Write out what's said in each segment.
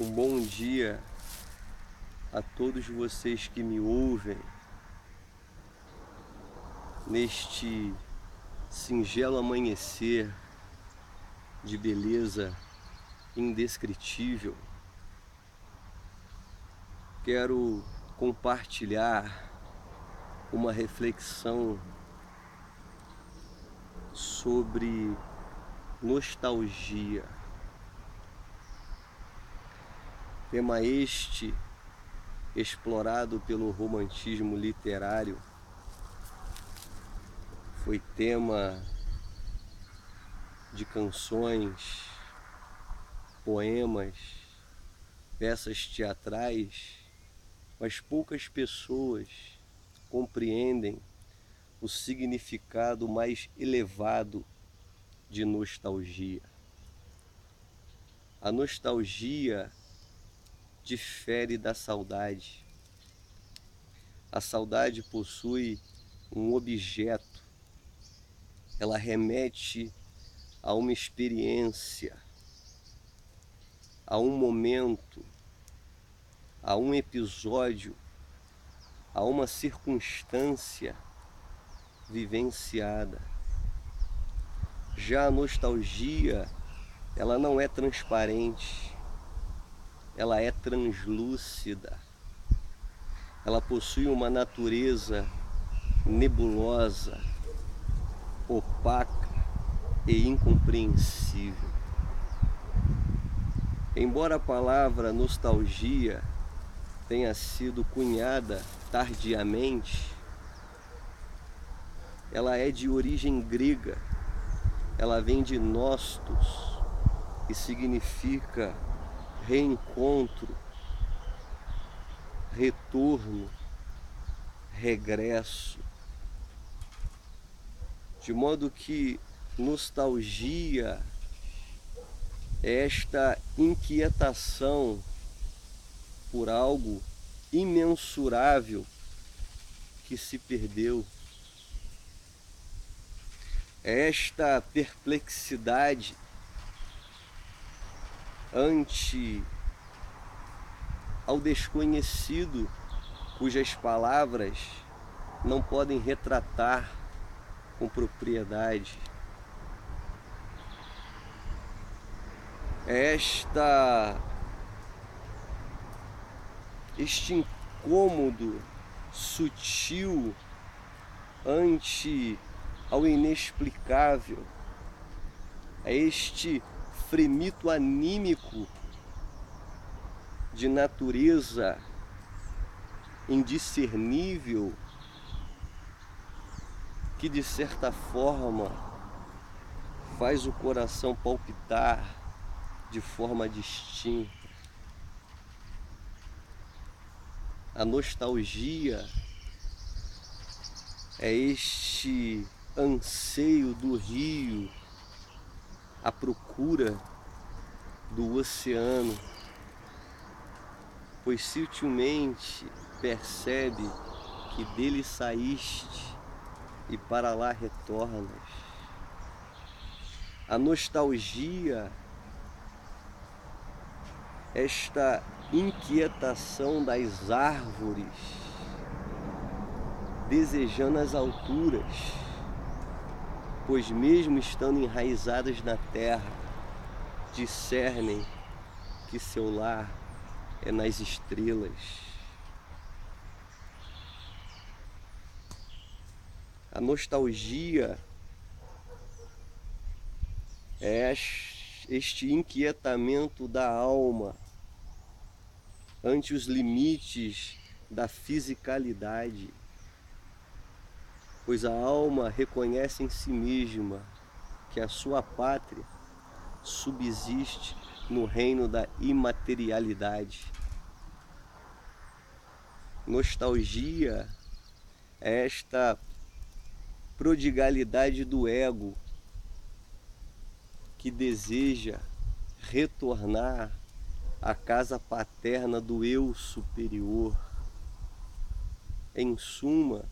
Um bom dia a todos vocês que me ouvem neste singelo amanhecer de beleza indescritível. Quero compartilhar uma reflexão sobre nostalgia. Tema este explorado pelo romantismo literário, foi tema de canções, poemas, peças teatrais, mas poucas pessoas compreendem o significado mais elevado de nostalgia. A nostalgia difere da saudade. A saudade possui um objeto, ela remete a uma experiência, a um momento, a um episódio, a uma circunstância vivenciada. Já a nostalgia, ela não é transparente, ela é translúcida. Ela possui uma natureza nebulosa, opaca e incompreensível. Embora a palavra nostalgia tenha sido cunhada tardiamente, ela é de origem grega, ela vem de nostos, que significa reencontro, retorno, regresso. De modo que nostalgia é esta inquietação por algo imensurável que se perdeu. É esta perplexidade ante ao desconhecido, cujas palavras não podem retratar com propriedade. É este incômodo sutil ante ao inexplicável, é este fremito anímico de natureza indiscernível que de certa forma faz o coração palpitar de forma distinta. A nostalgia é este anseio do rio à procura do oceano, pois sutilmente percebe que dele saíste e para lá retornas. A nostalgia, esta inquietação das árvores, desejando as alturas, pois mesmo estando enraizadas na terra, discernem que seu lar é nas estrelas. A nostalgia é este inquietamento da alma ante os limites da fisicalidade, pois a alma reconhece em si mesma que a sua pátria subsiste no reino da imaterialidade. Nostalgia é esta prodigalidade do ego que deseja retornar à casa paterna do eu superior. Em suma,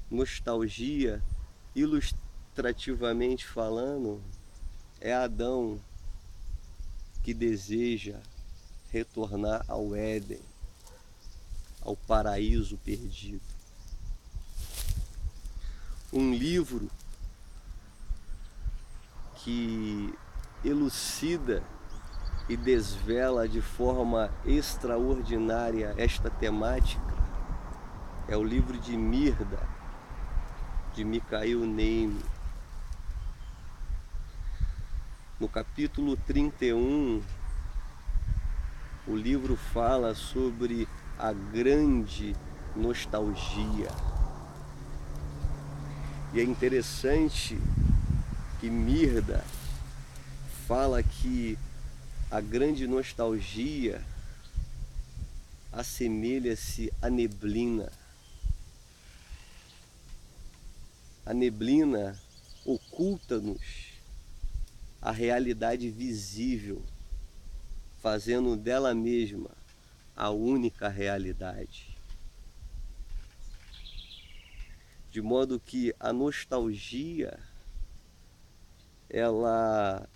nostalgia, ilustrativamente falando, é Adão que deseja retornar ao Éden, ao paraíso perdido. Um livro que elucida e desvela de forma extraordinária esta temática é o livro de Mirda, de Mikhail Neime. No capítulo 31, o livro fala sobre a grande nostalgia. E é interessante que Mirda fala que a grande nostalgia assemelha-se à neblina. A neblina oculta-nos a realidade visível, fazendo dela mesma a única realidade. De modo que a nostalgia, ela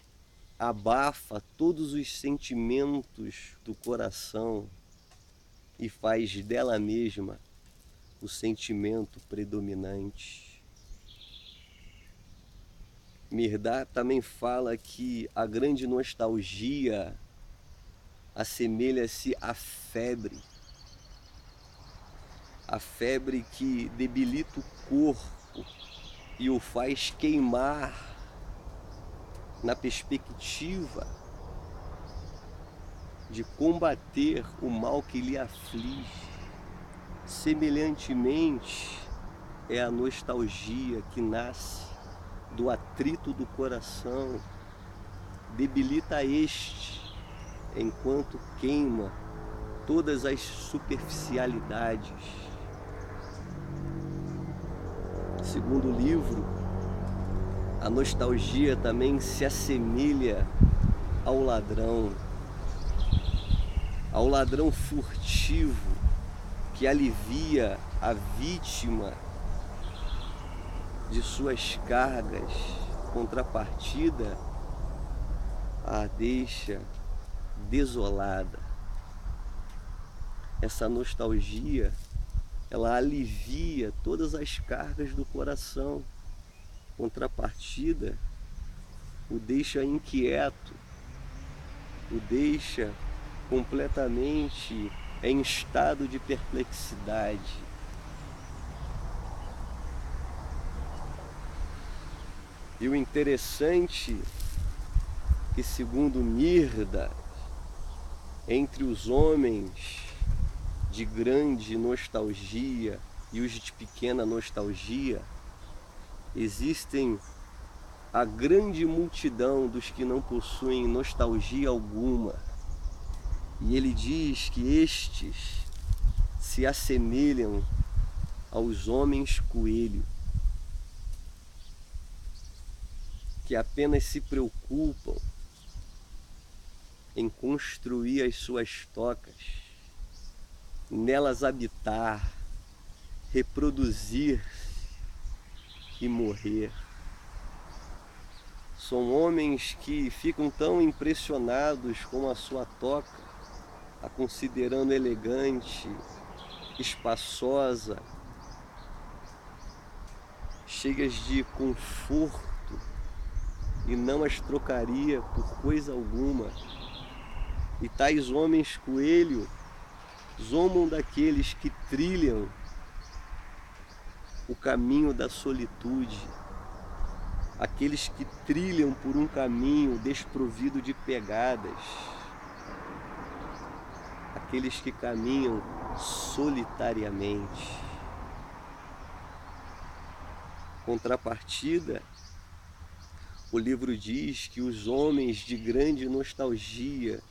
abafa todos os sentimentos do coração e faz dela mesma o sentimento predominante. Mirda também fala que a grande nostalgia assemelha-se à febre. A febre que debilita o corpo e o faz queimar na perspectiva de combater o mal que lhe aflige. Semelhantemente, é a nostalgia que nasce do atrito do coração, debilita este, enquanto queima todas as superficialidades. Segundo o livro, a nostalgia também se assemelha ao ladrão furtivo que alivia a vítima de suas cargas, contrapartida a deixa desolada. Essa nostalgia, ela alivia todas as cargas do coração, contrapartida o deixa inquieto, o deixa completamente em estado de perplexidade. E o interessante é que, segundo Mirda, entre os homens de grande nostalgia e os de pequena nostalgia, existem a grande multidão dos que não possuem nostalgia alguma. E ele diz que estes se assemelham aos homens coelho, que apenas se preocupam em construir as suas tocas, nelas habitar, reproduzir e morrer. São homens que ficam tão impressionados com a sua toca, a considerando elegante, espaçosa, cheias de conforto, e não as trocaria por coisa alguma. E tais homens coelho zombam daqueles que trilham o caminho da solitude, aqueles que trilham por um caminho desprovido de pegadas, aqueles que caminham solitariamente. Contrapartida, o livro diz que os homens de grande nostalgia,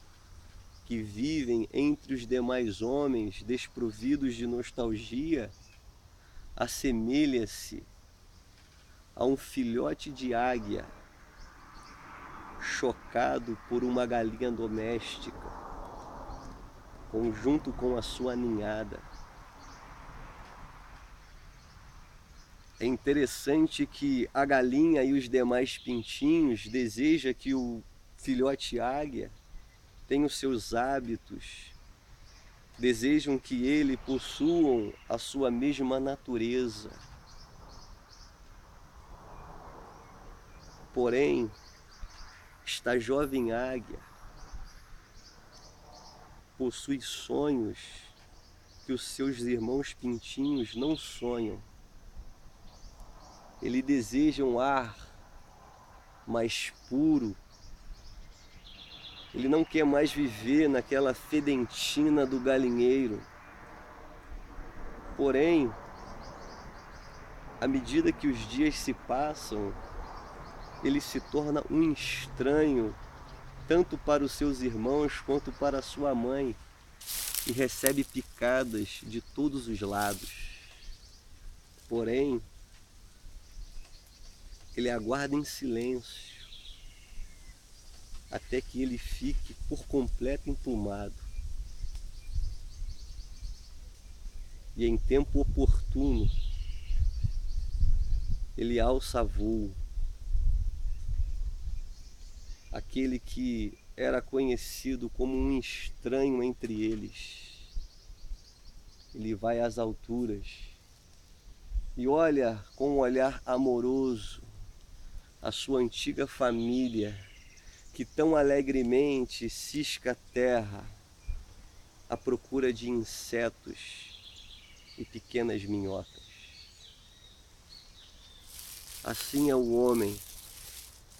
que vivem entre os demais homens desprovidos de nostalgia, assemelha-se a um filhote de águia chocado por uma galinha doméstica, junto com a sua ninhada. É interessante que a galinha e os demais pintinhos desejam que o filhote águia têm os seus hábitos, desejam que ele possuam a sua mesma natureza. Porém, esta jovem águia possui sonhos que os seus irmãos pintinhos não sonham. Ele deseja um ar mais puro. Ele não quer mais viver naquela fedentina do galinheiro. Porém, à medida que os dias se passam, ele se torna um estranho, tanto para os seus irmãos quanto para a sua mãe, e recebe picadas de todos os lados. Porém, ele aguarda em silêncio até que ele fique por completo emplumado. E em tempo oportuno, ele alça voo. Aquele que era conhecido como um estranho entre eles. Ele vai às alturas e olha com um olhar amoroso a sua antiga família, que tão alegremente cisca a terra à procura de insetos e pequenas minhocas. Assim é o homem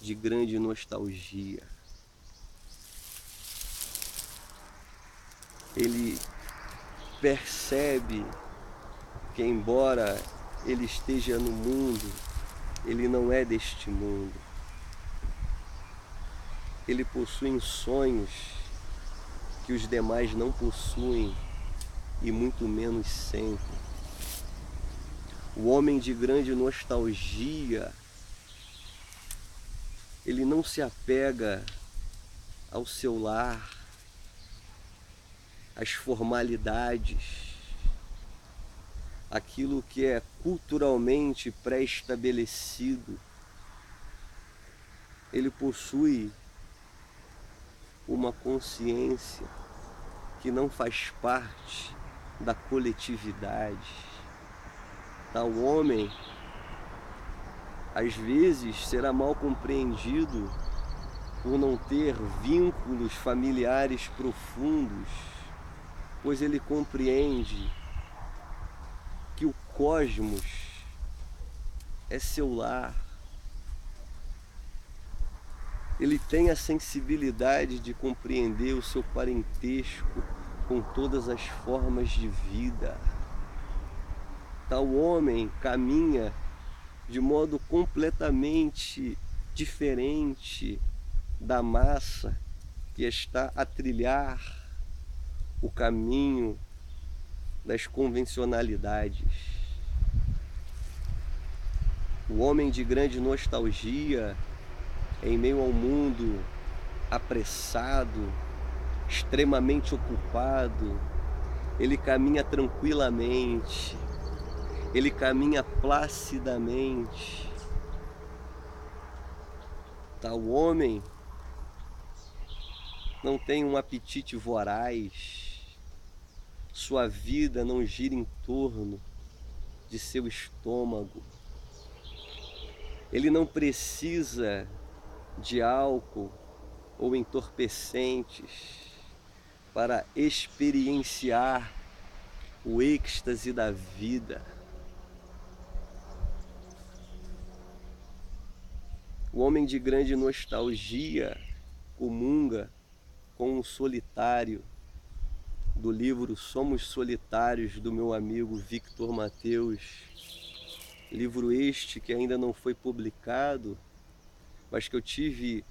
de grande nostalgia. Ele percebe que, embora ele esteja no mundo, ele não é deste mundo. Ele possui sonhos que os demais não possuem e muito menos sentem. O homem de grande nostalgia, ele não se apega ao seu lar, às formalidades, aquilo que é culturalmente pré-estabelecido. Ele possui uma consciência que não faz parte da coletividade. Tal homem, às vezes, será mal compreendido por não ter vínculos familiares profundos, pois ele compreende que o cosmos é seu lar. Ele tem a sensibilidade de compreender o seu parentesco com todas as formas de vida. Tal homem caminha de modo completamente diferente da massa que está a trilhar o caminho das convencionalidades. O homem de grande nostalgia, em meio ao mundo apressado, extremamente ocupado, ele caminha tranquilamente, ele caminha placidamente. Tal homem não tem um apetite voraz, sua vida não gira em torno de seu estômago. Ele não precisa de álcool ou entorpecentes para experienciar o êxtase da vida. O homem de grande nostalgia comunga com o solitário do livro Somos Solitários, do meu amigo Victor Mateus. Livro este que ainda não foi publicado, mas que eu tive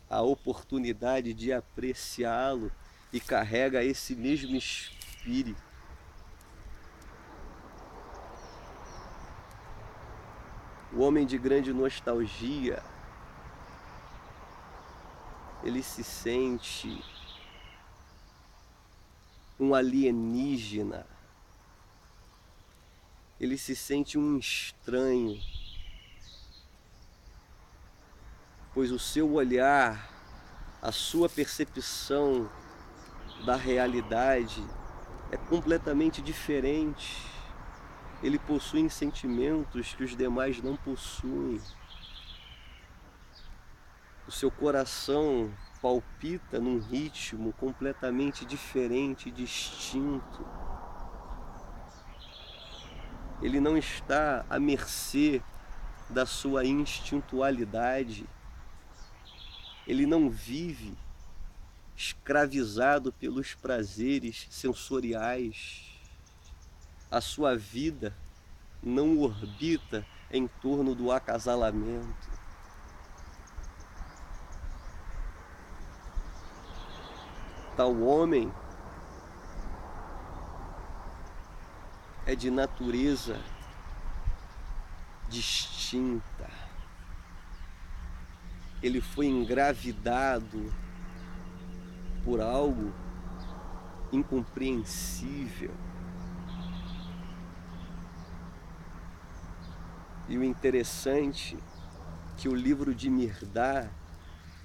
a oportunidade de apreciá-lo e carrega esse mesmo espírito. O homem de grande nostalgia, ele se sente um alienígena, ele se sente um estranho, pois o seu olhar, a sua percepção da realidade é completamente diferente. Ele possui sentimentos que os demais não possuem. O seu coração palpita num ritmo completamente diferente, distinto. Ele não está à mercê da sua instintualidade. Ele não vive escravizado pelos prazeres sensoriais. A sua vida não orbita em torno do acasalamento. Tal homem é de natureza distinta. Ele foi engravidado por algo incompreensível. E o interessante é que o livro de Mirdá,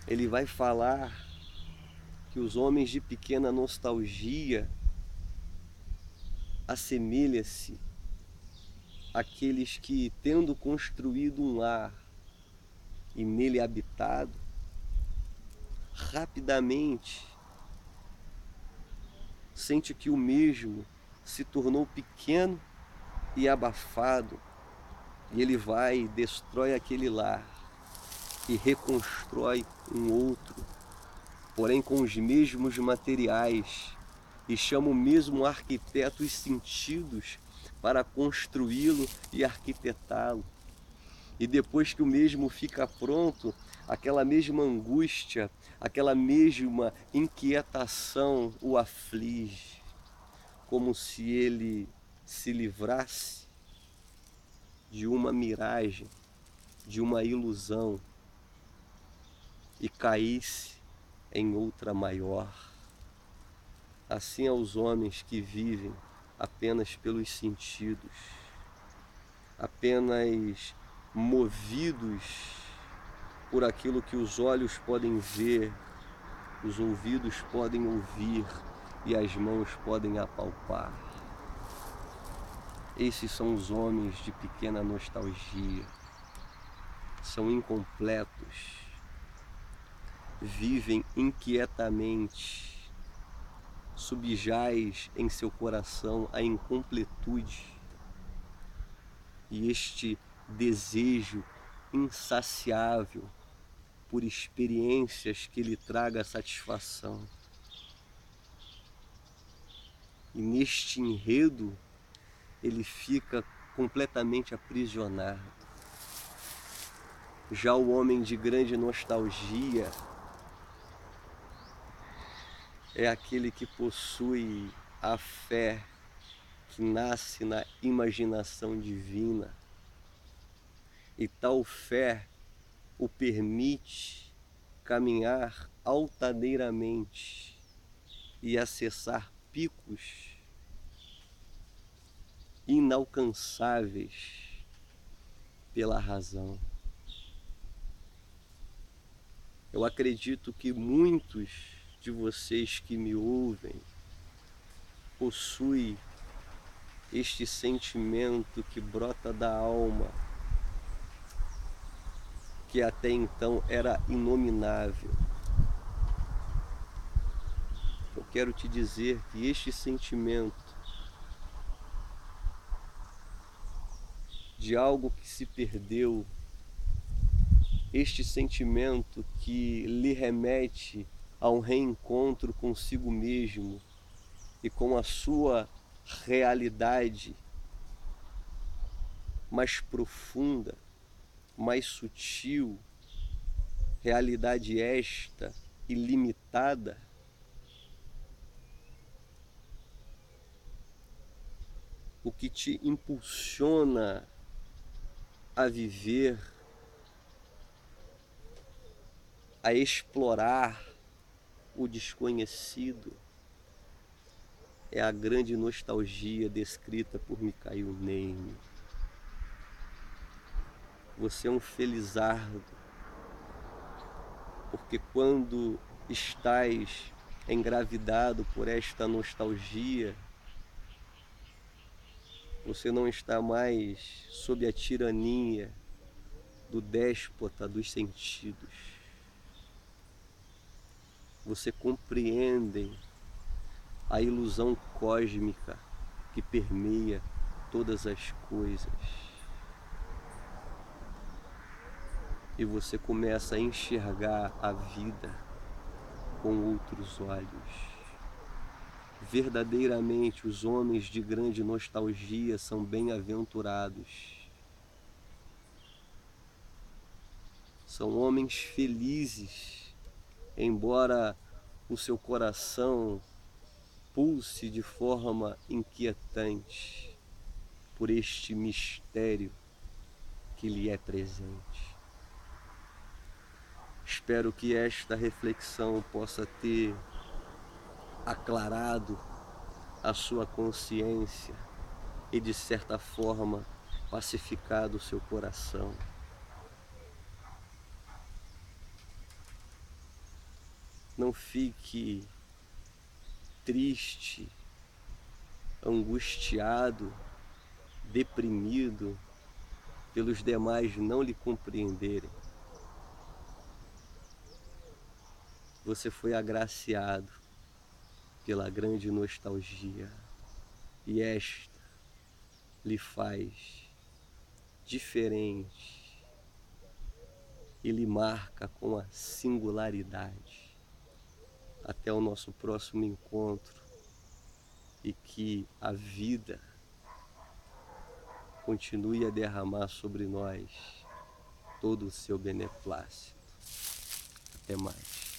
ele vai falar que os homens de pequena nostalgia assemelham-se àqueles que, tendo construído um lar e nele habitado, rapidamente sente que o mesmo se tornou pequeno e abafado, e ele vai e destrói aquele lar e reconstrói um outro, porém com os mesmos materiais, e chama o mesmo arquiteto os sentidos para construí-lo e arquitetá-lo. E depois que o mesmo fica pronto, aquela mesma angústia, aquela mesma inquietação o aflige, como se ele se livrasse de uma miragem, de uma ilusão, e caísse em outra maior. Assim aos homens que vivem apenas pelos sentidos, apenas movidos por aquilo que os olhos podem ver, os ouvidos podem ouvir e as mãos podem apalpar. Esses são os homens de pequena nostalgia. São incompletos, vivem inquietamente, subjaz em seu coração a incompletude e este desejo insaciável por experiências que lhe traga satisfação. E neste enredo ele fica completamente aprisionado. Já o homem de grande nostalgia é aquele que possui a fé que nasce na imaginação divina, e tal fé o permite caminhar altaneiramente e acessar picos inalcançáveis pela razão. Eu acredito que muitos de vocês que me ouvem possuem este sentimento que brota da alma, que até então era inominável. Eu quero te dizer que este sentimento de algo que se perdeu, este sentimento que lhe remete a um reencontro consigo mesmo e com a sua realidade mais profunda, mais sutil, realidade esta ilimitada, o que te impulsiona a viver, a explorar o desconhecido, é a grande nostalgia descrita por Mikhail Neime. Você é um felizardo, porque quando estás engravidado por esta nostalgia, você não está mais sob a tirania do déspota dos sentidos. Você compreende a ilusão cósmica que permeia todas as coisas. E você começa a enxergar a vida com outros olhos. Verdadeiramente, os homens de grande nostalgia são bem-aventurados. São homens felizes, embora o seu coração pulse de forma inquietante por este mistério que lhe é presente. Espero que esta reflexão possa ter aclarado a sua consciência e, de certa forma, pacificado o seu coração. Não fique triste, angustiado, deprimido pelos demais não lhe compreenderem. Você foi agraciado pela grande nostalgia e esta lhe faz diferente e lhe marca com a singularidade. Até o nosso próximo encontro e que a vida continue a derramar sobre nós todo o seu beneplácito. Até mais.